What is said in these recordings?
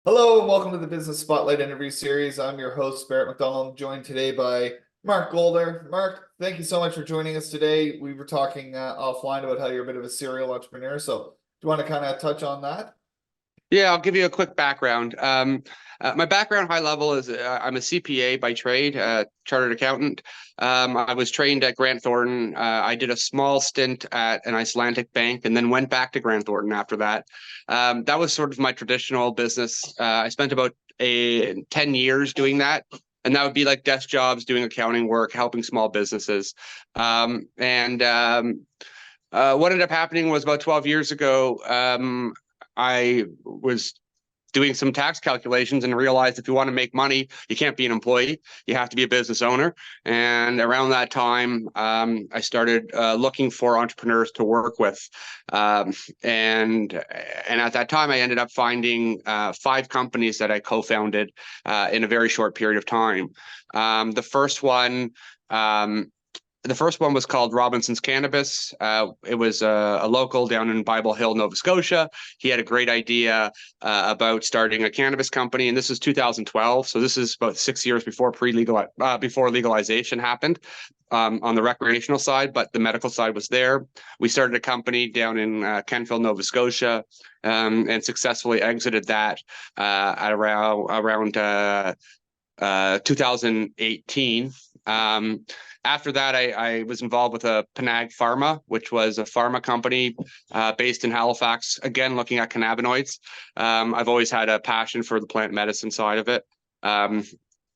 Hello and welcome to the Business Spotlight interview series. I'm your host, Barrett McDonald, joined today by Mark Goldhar. Mark, thank you so much for joining us today. We were talking offline about how you're a bit of a serial entrepreneur. So, do you want to kind of touch on that? Yeah, I'll give you a quick background. My background, high level, is I'm a CPA by trade, chartered accountant. I was trained at Grant Thornton. I did a small stint at an Icelandic bank and then went back to Grant Thornton after that. That was sort of my traditional business. I spent about 10 years doing that. And that would be like desk jobs, doing accounting work, helping small businesses. What ended up happening was about 12 years ago, I was doing some tax calculations and realized if you want to make money, you can't be an employee. You have to be a business owner. And around that time, I started looking for entrepreneurs to work with. And at that time, I ended up finding 5 companies that I co-founded in a very short period of time. The first one, the first one was called Robinson's Cannabis. It was a local down in Bible Hill, Nova Scotia. He had a great idea about starting a cannabis company, and this is 2012. So this is about 6 years before before legalization happened on the recreational side, but the medical side was there. We started a company down in Kentville, Nova Scotia, and successfully exited that at around 2018. After that, I was involved with a Panag Pharma, which was a pharma company based in Halifax, again, looking at cannabinoids. I've always had a passion for the plant medicine side of it.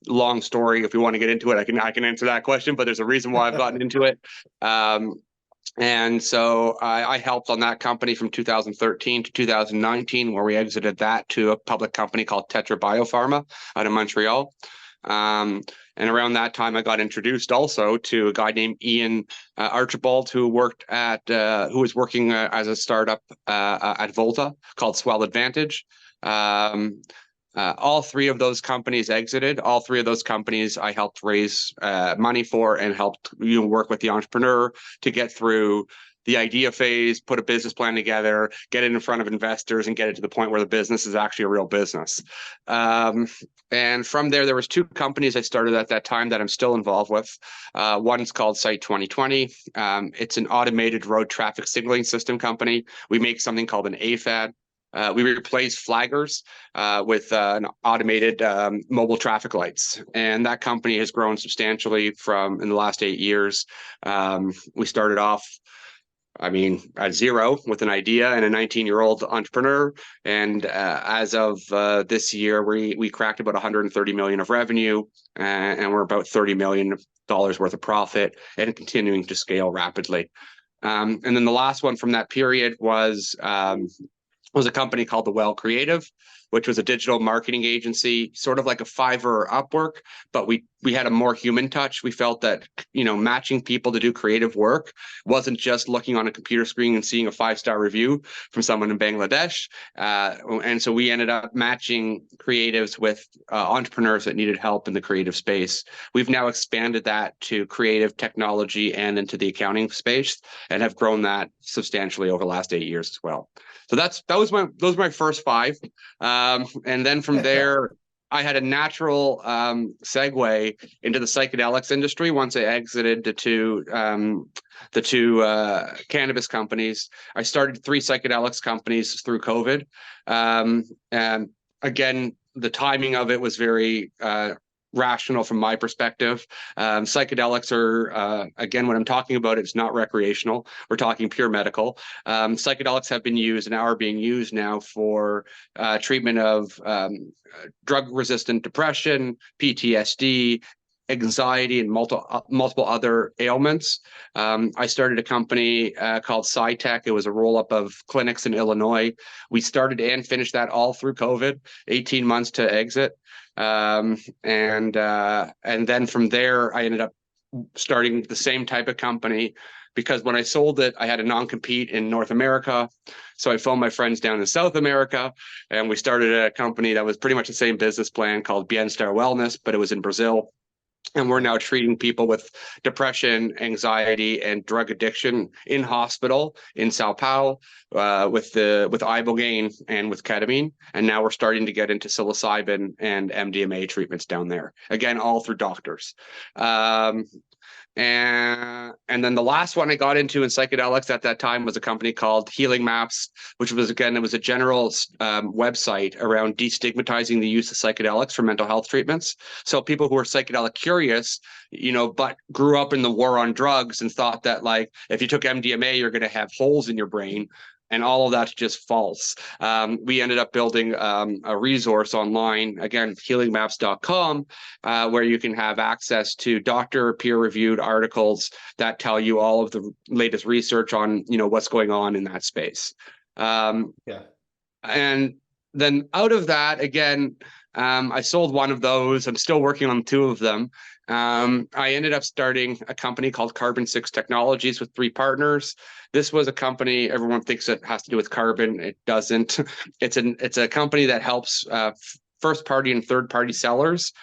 Long story. If we want to get into it, I can answer that question, but there's a reason why I've gotten into it. And so I helped on that company from 2013 to 2019, where we exited that to a public company called Tetra Biopharma out of Montreal. And around that time, I got introduced also to a guy named Ian Archibald, who was working as a startup at Volta called Swell Advantage. All 3 of those companies exited. All 3 of those companies I helped raise money for and helped work with the entrepreneur to get through the idea phase, put a business plan together, get it in front of investors, and get it to the point where the business is actually a real business. And from there was 2 companies I started at that time that I'm still involved with. One's called Site 2020. It's an automated road traffic signaling system company. We make something called an AFAD. We replaced flaggers with an automated mobile traffic lights, and that company has grown substantially in the last 8 years. We started off, at zero with an idea and a 19-year-old entrepreneur. And as of this year, we cracked about 130 million of revenue, and we're about $30 million worth of profit and continuing to scale rapidly. And then the last one from that period was a company called The Well Creative, which was a digital marketing agency, sort of like a Fiverr or Upwork, but we had a more human touch. We felt that, matching people to do creative work wasn't just looking on a computer screen and seeing a 5-star review from someone in Bangladesh. And so we ended up matching creatives with entrepreneurs that needed help in the creative space. We've now expanded that to creative technology and into the accounting space, and have grown that substantially over the last 8 years as well. So those were my first 5. And then from there, I had a natural segue into the psychedelics industry once I exited the two cannabis companies. I started 3 psychedelics companies through COVID. And again, the timing of it was very rational from my perspective. Psychedelics are, again, when I'm talking about it, it's not recreational. We're talking pure medical. Psychedelics have been used and are being used now for treatment of drug-resistant depression, PTSD, anxiety, and multiple other ailments. I started a company called SciTech. It was a roll-up of clinics in Illinois. We started and finished that all through COVID, 18 months to exit. And then from there, I ended up starting the same type of company, because when I sold it, I had a non-compete in North America. So I phoned my friends down in South America, and we started a company that was pretty much the same business plan called Bienstar Wellness, but it was in Brazil. And we're now treating people with depression, anxiety, and drug addiction in hospital in Sao Paulo with ibogaine and with ketamine. And now we're starting to get into psilocybin and MDMA treatments down there. Again, all through doctors. And then the last one I got into in psychedelics at that time was a company called Healing Maps, which was, again, it was a general website around destigmatizing the use of psychedelics for mental health treatments. So people who are psychedelic curious, but grew up in the war on drugs and thought that, like, if you took MDMA, you're going to have holes in your brain. And all of that's just false. We ended up building a resource online, again, healingmaps.com, where you can have access to doctor peer-reviewed articles that tell you all of the latest research on, what's going on in that space. Yeah. And then out of that, again, I sold one of those. I'm still working on two of them. I ended up starting a company called Carbon 6 Technologies with 3 partners. This was a company, everyone thinks it has to do with carbon. It doesn't. It's a company that helps first party and third party sellers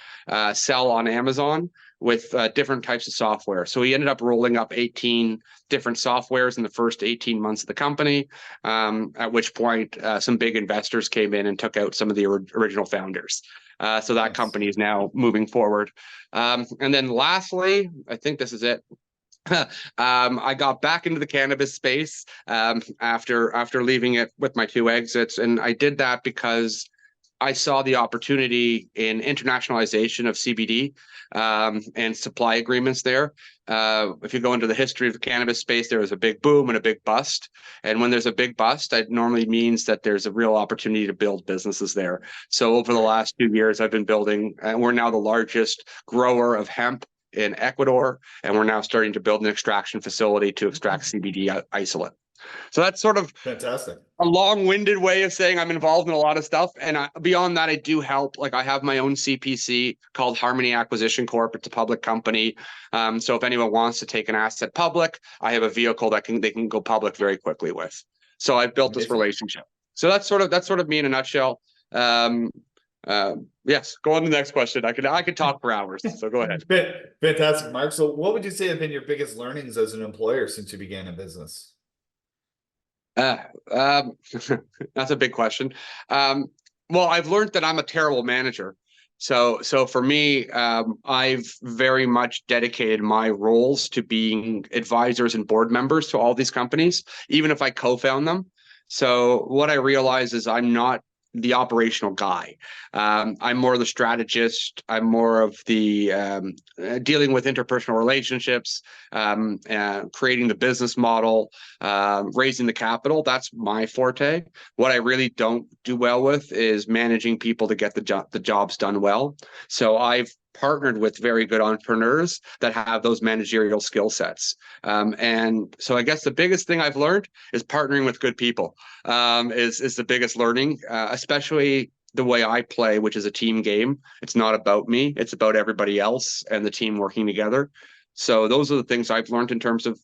sell on Amazon with different types of software. So we ended up rolling up 18 different softwares in the first 18 months of the company, at which point some big investors came in and took out some of the original founders. So that company is now moving forward. And then lastly, I think this is it. I got back into the cannabis space after leaving it with my 2 exits. And I did that because I saw the opportunity in internationalization of CBD and supply agreements there. If you go into the history of the cannabis space, there was a big boom and a big bust. And when there's a big bust, that normally means that there's a real opportunity to build businesses there. So over the last 2 years, I've been building, and we're now the largest grower of hemp in Ecuador, and we're now starting to build an extraction facility to extract CBD isolate. So that's sort of fantastic. A long-winded way of saying I'm involved in a lot of stuff. And beyond that, I do help. Like, I have my own CPC called Harmony Acquisition Corp. It's a public company. So if anyone wants to take an asset public, I have a vehicle that they can go public very quickly with. So I've built this relationship. So that's sort of me in a nutshell. Yes, go on to the next question. I could talk for hours. So go ahead. Fantastic, Mark. So what would you say have been your biggest learnings as an employer since you began in business? That's a big question. Well, I've learned that I'm a terrible manager. So for me, I've very much dedicated my roles to being advisors and board members to all these companies, even if I co-found them. So what I realize is I'm not the operational guy. I'm more the strategist. I'm more of the dealing with interpersonal relationships, creating the business model, raising the capital. That's my forte. What I really don't do well with is managing people to get the jobs done well. So I've partnered with very good entrepreneurs that have those managerial skill sets. And so I guess the biggest thing I've learned is partnering with good people is the biggest learning, especially the way I play, which is a team game. It's not about me. It's about everybody else and the team working together. So those are the things I've learned in terms of,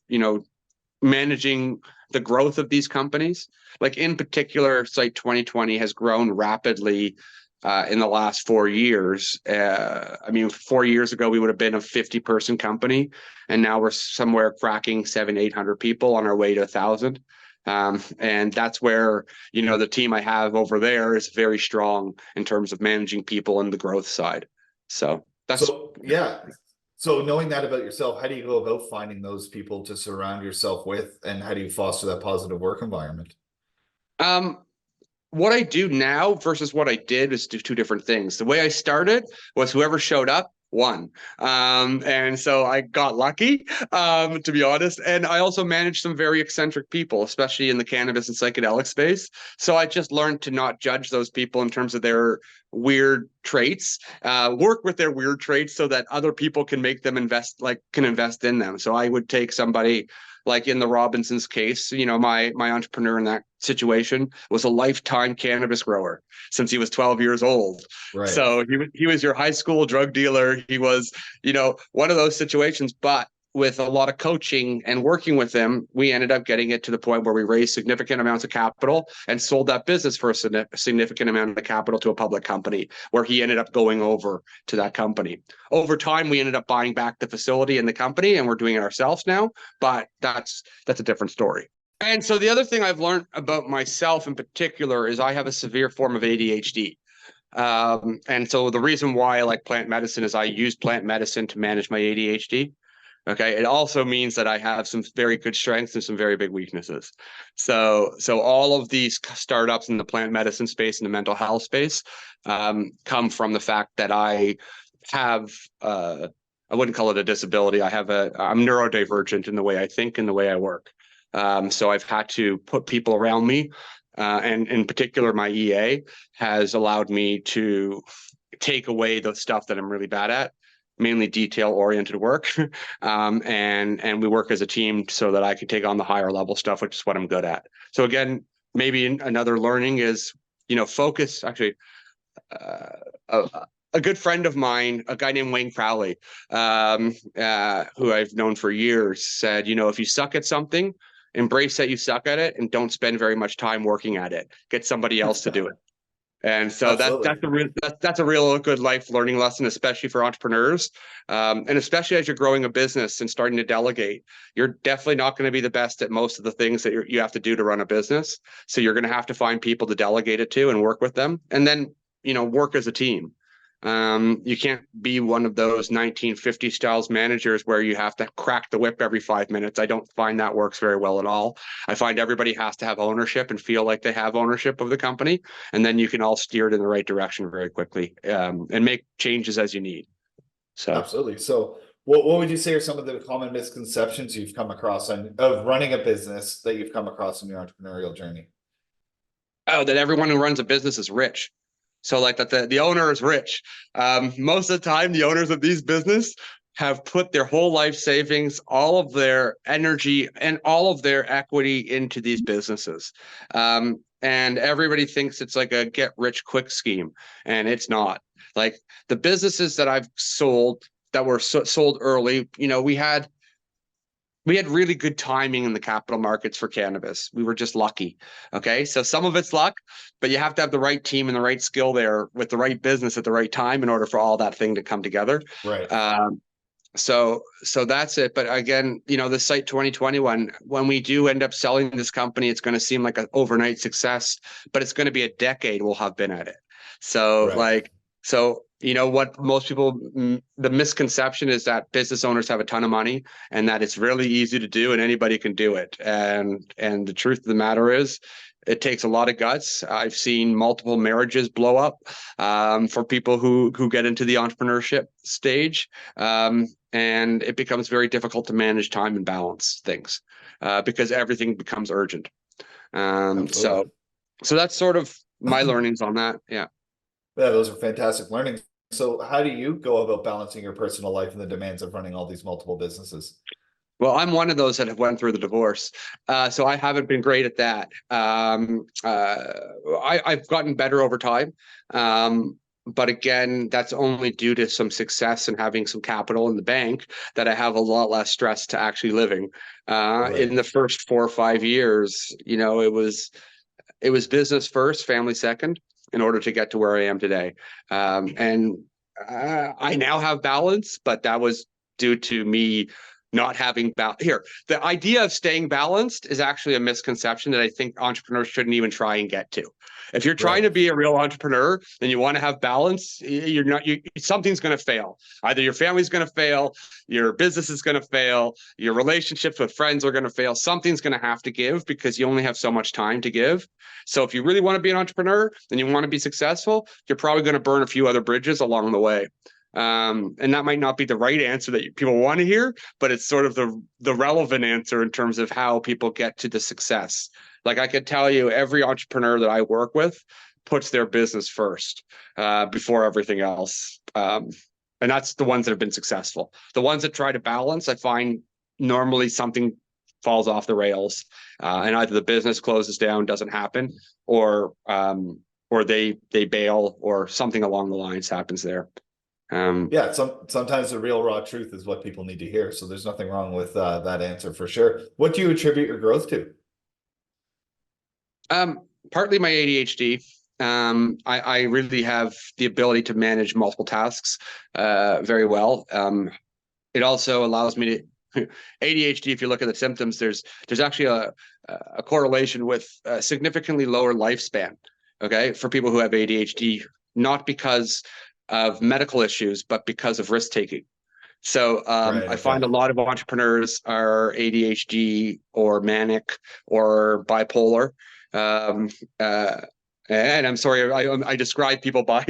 managing the growth of these companies. Like, in particular, Site 2020 has grown rapidly in the last 4 years. 4 years ago, we would have been a 50-person company, and now we're somewhere cracking 700-800 people on our way to 1,000. And that's where, the team I have over there is very strong in terms of managing people and the growth side. So that's So knowing that about yourself, how do you go about finding those people to surround yourself with, and how do you foster that positive work environment? What I do now versus what I did is do 2 different things. The way I started was whoever showed up won. And so I got lucky, to be honest. And I also managed some very eccentric people, especially in the cannabis and psychedelic space. So I just learned to not judge those people in terms of their weird traits, work with their weird traits so that other people can make them invest in them. So I would take somebody like in the Robinsons case, my entrepreneur in that situation was a lifetime cannabis grower since he was 12 years old. Right. So he was your high school drug dealer. He was, one of those situations, but with a lot of coaching and working with them, we ended up getting it to the point where we raised significant amounts of capital and sold that business for a significant amount of capital to a public company, where he ended up going over to that company. Over time, we ended up buying back the facility and the company, and we're doing it ourselves now, but that's a different story. And so the other thing I've learned about myself in particular is I have a severe form of ADHD. And so the reason why I like plant medicine is I use plant medicine to manage my ADHD. Okay. It also means that I have some very good strengths and some very big weaknesses. So all of these startups in the plant medicine space and the mental health space come from the fact that I have I wouldn't call it a disability. I'm neurodivergent in the way I think and the way I work. So I've had to put people around me, and in particular, my EA has allowed me to take away the stuff that I'm really bad at, mainly detail-oriented work, and we work as a team so that I can take on the higher level stuff, which is what I'm good at. So again, maybe another learning is, focus. Actually, a good friend of mine, a guy named Wayne Crowley, who I've known for years, said, if you suck at something, embrace that you suck at it and don't spend very much time working at it. Get somebody else to do it. And so that's a real good life learning lesson, especially for entrepreneurs, and especially as you're growing a business and starting to delegate. You're definitely not going to be the best at most of the things that you have to do to run a business. So you're going to have to find people to delegate it to and work with them, and then work as a team. You can't be one of those 1950 styles managers where you have to crack the whip every 5 minutes. I don't find that works very well at all. I find everybody has to have ownership and feel like they have ownership of the company, and then you can all steer it in the right direction very quickly, and make changes as you need. So absolutely. So what would you say are some of the common misconceptions you've come across of running a business that you've come across in your entrepreneurial journey? Oh, that everyone who runs a business is rich. So like that the owner is rich. Most of the time, the owners of these business have put their whole life savings, all of their energy, and all of their equity into these businesses. And everybody thinks it's like a get rich quick scheme, and it's not. Like the businesses that I've sold that were sold early, we had really good timing in the capital markets for cannabis. We were just lucky. Okay. So some of it's luck, but you have to have the right team and the right skill there with the right business at the right time in order for all that thing to come together. Right. So that's it. But again, the Site 2021, when we do end up selling this company, it's going to seem like an overnight success, but it's going to be a decade we'll have been at it. So right. what most people, the misconception is that business owners have a ton of money and that it's really easy to do and anybody can do it. And the truth of the matter is it takes a lot of guts. I've seen multiple marriages blow up for people who get into the entrepreneurship stage. And it becomes very difficult to manage time and balance things because everything becomes urgent. So that's sort of my learnings on that. Yeah. Yeah, those are fantastic learnings. So how do you go about balancing your personal life and the demands of running all these multiple businesses? Well, I'm one of those that have went through the divorce, so I haven't been great at that. I've gotten better over time, but again, that's only due to some success and having some capital in the bank that I have a lot less stress to actually living. In the first 4 or 5 years, it was business first, family second, in order to get to where I am today. And I now have balance, but that was due to me not having here. The idea of staying balanced is actually a misconception that I think entrepreneurs shouldn't even try and get to. If you're trying to be a real entrepreneur and you want to have balance, something's going to fail. Either your family's going to fail, your business is going to fail, your relationships with friends are going to fail. Something's going to have to give because you only have so much time to give. So if you really want to be an entrepreneur and you want to be successful, you're probably going to burn a few other bridges along the way. And that might not be the right answer that people want to hear, but it's sort of the relevant answer in terms of how people get to the success. Like I could tell you, every entrepreneur that I work with puts their business first before everything else. And that's the ones that have been successful. The ones that try to balance, I find normally something falls off the rails, and either the business closes down, doesn't happen, or they bail, or something along the lines happens there. Yeah, sometimes the real raw truth is what people need to hear. So there's nothing wrong with that answer for sure. What do you attribute your growth to? Partly my ADHD. I really have the ability to manage multiple tasks very well. It also allows me to ADHD. If you look at the symptoms, there's actually a correlation with a significantly lower lifespan. Okay, for people who have ADHD, not because of medical issues, but because of risk taking. So Right. I Okay. find a lot of entrepreneurs are ADHD or manic or bipolar. Um, uh, and I'm sorry, I describe people by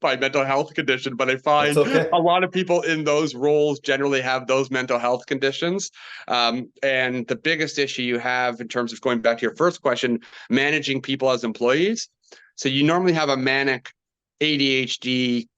by mental health condition, but I That's find okay. a lot of people in those roles generally have those mental health conditions. And the biggest issue you have in terms of going back to your first question, managing people as employees. So you normally have a manic ADHD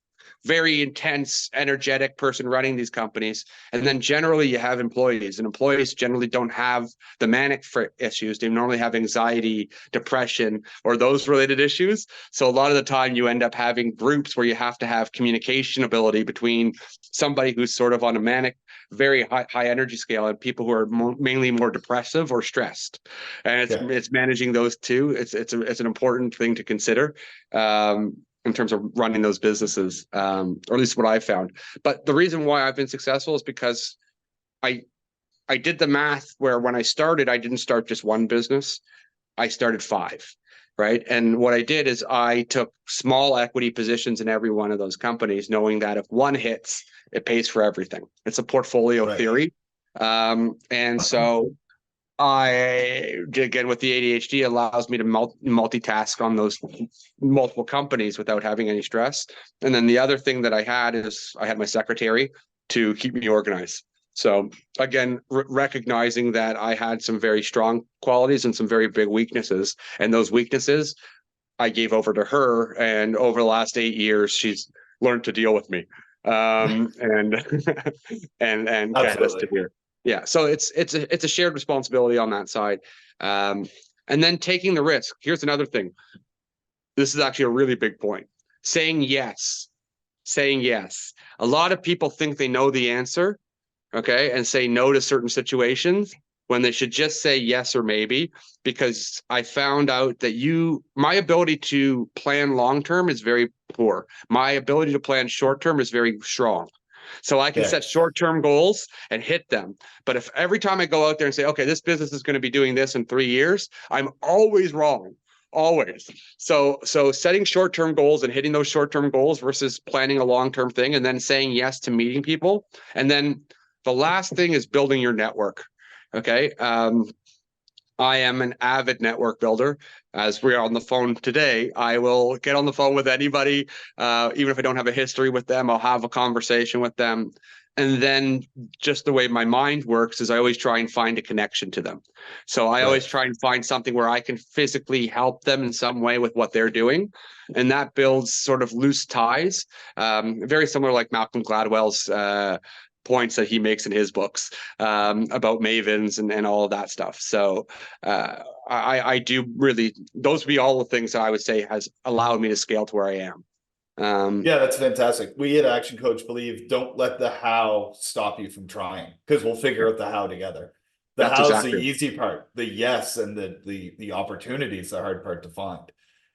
very intense, energetic person running these companies. And then generally you have employees, and employees generally don't have the manic issues. They normally have anxiety, depression, or those related issues. So a lot of the time you end up having groups where you have to have communication ability between somebody who's sort of on a manic, very high energy scale, and people who are mainly more depressive or stressed. And Yeah. it's managing those two. It's an important thing to consider. In terms of running those businesses, or at least what I found. But the reason why I've been successful is because I I did the math where when I started, I didn't start just one business. I started five, right? And what I did is I took small equity positions in every one of those companies, knowing that if one hits, it pays for everything. It's a portfolio Right. theory. And so I again with the ADHD allows me to multitask on those multiple companies without having any stress. And then the other thing that I had is I had my secretary to keep me organized. So again, recognizing that I had some very strong qualities and some very big weaknesses, and those weaknesses I gave over to her. And over the last 8 years, she's learned to deal with me, and and get us to Absolutely. here. Yeah, so it's a shared responsibility on that side, um, and then taking the risk. Here's another thing. This is actually a really big point. Saying yes, saying yes. A lot of people think they know the answer, okay, and say no to certain situations when they should just say yes or maybe, because I found out that my ability to plan long term is very poor. My ability to plan short term is very strong. So I can Yeah. set short term goals and hit them. But if every time I go out there and say, okay, this business is going to be doing this in 3 years, I'm always wrong. Always. So setting short-term goals and hitting those short-term goals versus planning a long-term thing and then saying yes to meeting people. And then the last thing is building your network. Okay. I am an avid network builder. As we are on the phone today, I will get on the phone with anybody, even if I don't have a history with them. I'll have a conversation with them. And then just the way my mind works is I always try and find a connection to them. So I always Right. try and find something where I can physically help them in some way with what they're doing. And that builds sort of loose ties, very similar like Malcolm Gladwell's points that he makes in his books about mavens and all of that stuff. So I do really, those would be all the things that I would say has allowed me to scale to where I am. Yeah, that's fantastic. We at Action Coach believe don't let the how stop you from trying, because we'll figure out the how together. The That's how's the exactly. easy part. The yes and the opportunity is the hard part to find.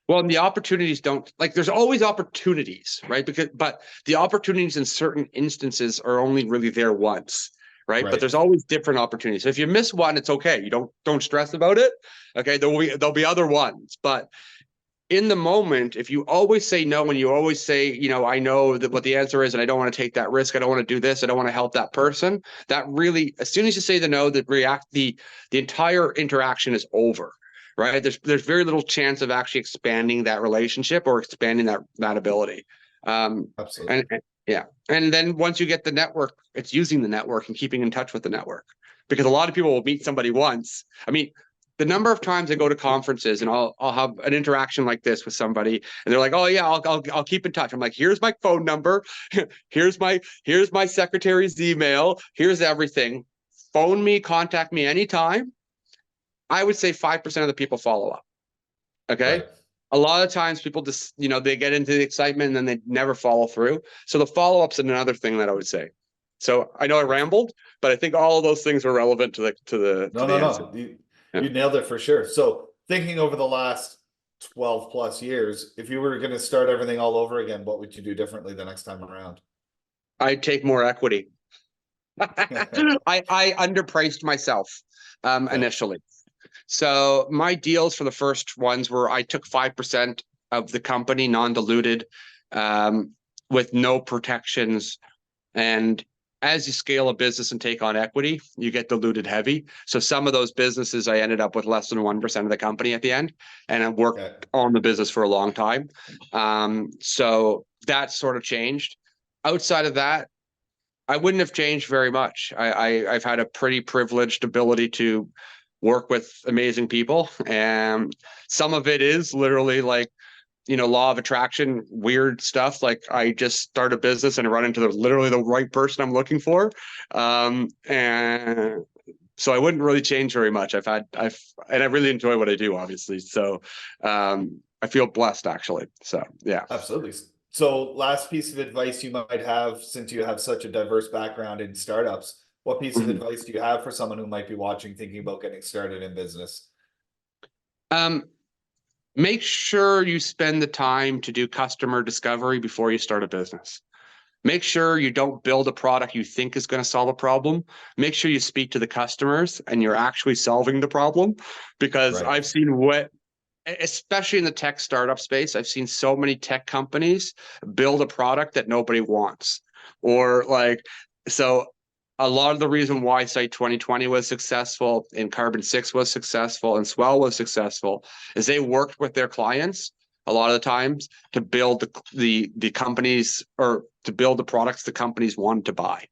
Well, and the opportunities don't like there's always opportunities, right? But the opportunities in certain instances are only really there once, right? But Right. there's always different opportunities. So if you miss one, it's okay. You don't stress about it. Okay. There'll be other ones. But in the moment, if you always say no and you always say, I know that what the answer is, and I don't want to take that risk, I don't want to do this, I don't want to help that person, that really, as soon as you say the no, the entire interaction is over, right? There's very little chance of actually expanding that relationship or expanding that ability. Absolutely. And yeah. And then once you get the network, it's using the network and keeping in touch with the network. Because a lot of people will meet somebody once. I mean, the number of times I go to conferences and I'll have an interaction like this with somebody, and they're like, "Oh yeah, I'll keep in touch." I'm like, "Here's my phone number, here's my secretary's email, here's everything. Phone me, contact me anytime." I would say 5% of the people follow up. Okay, Right. a lot of times people just, they get into the excitement and then they never follow through. So the follow-up's another thing that I would say. So I know I rambled, but I think all of those things are relevant to No, the no, answer. no. Yeah. You nailed it for sure. So thinking over the last 12 plus years, if you were going to start everything all over again, what would you do differently the next time around? I'd take more equity. I underpriced myself Yeah. initially. So my deals for the first ones were I took 5% of the company, non-diluted, with no protections. And as you scale a business and take on equity, you get diluted heavy. So some of those businesses, I ended up with less than 1% of the company at the end, and I worked Okay. on the business for a long time. So that sort of changed. Outside of that, I wouldn't have changed very much. I've had a pretty privileged ability to work with amazing people, and some of it is literally like, law of attraction, weird stuff. Like I just start a business and I run into literally the right person I'm looking for. And so I wouldn't really change very much. And I really enjoy what I do, obviously. So I feel blessed actually. So yeah. Absolutely. So last piece of advice you might have, since you have such a diverse background in startups, what piece of Mhm. advice do you have for someone who might be watching, thinking about getting started in business? Um, Make sure you spend the time to do customer discovery before you start a business. Make sure you don't build a product you think is going to solve a problem. Make sure you speak to the customers and you're actually solving the problem, because Right. I've seen especially in the tech startup space, I've seen so many tech companies build a product that nobody wants. Or like, so a lot of the reason why Site 2020 was successful and Carbon 6 was successful and Swell was successful is they worked with their clients a lot of the times to build the companies, or to build the products the companies wanted to buy.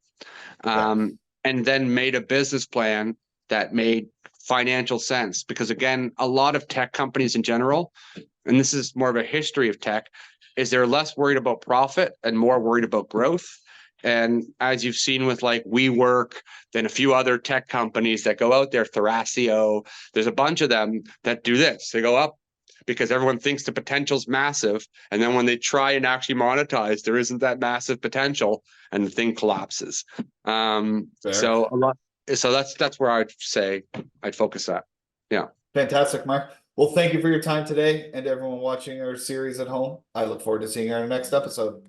Yeah. And then made a business plan that made financial sense. Because again, a lot of tech companies in general, and this is more of a history of tech, is they're less worried about profit and more worried about growth. And as you've seen with like WeWork, then a few other tech companies that go out there, Thrasio, there's a bunch of them that do this. They go up because everyone thinks the potential's massive. And then when they try and actually monetize, there isn't that massive potential and the thing collapses. Fair. So a lot, so that's where I'd say I'd focus that. Yeah. Fantastic, Mark. Well, thank you for your time today, and everyone watching our series at home. I look forward to seeing you in our next episode.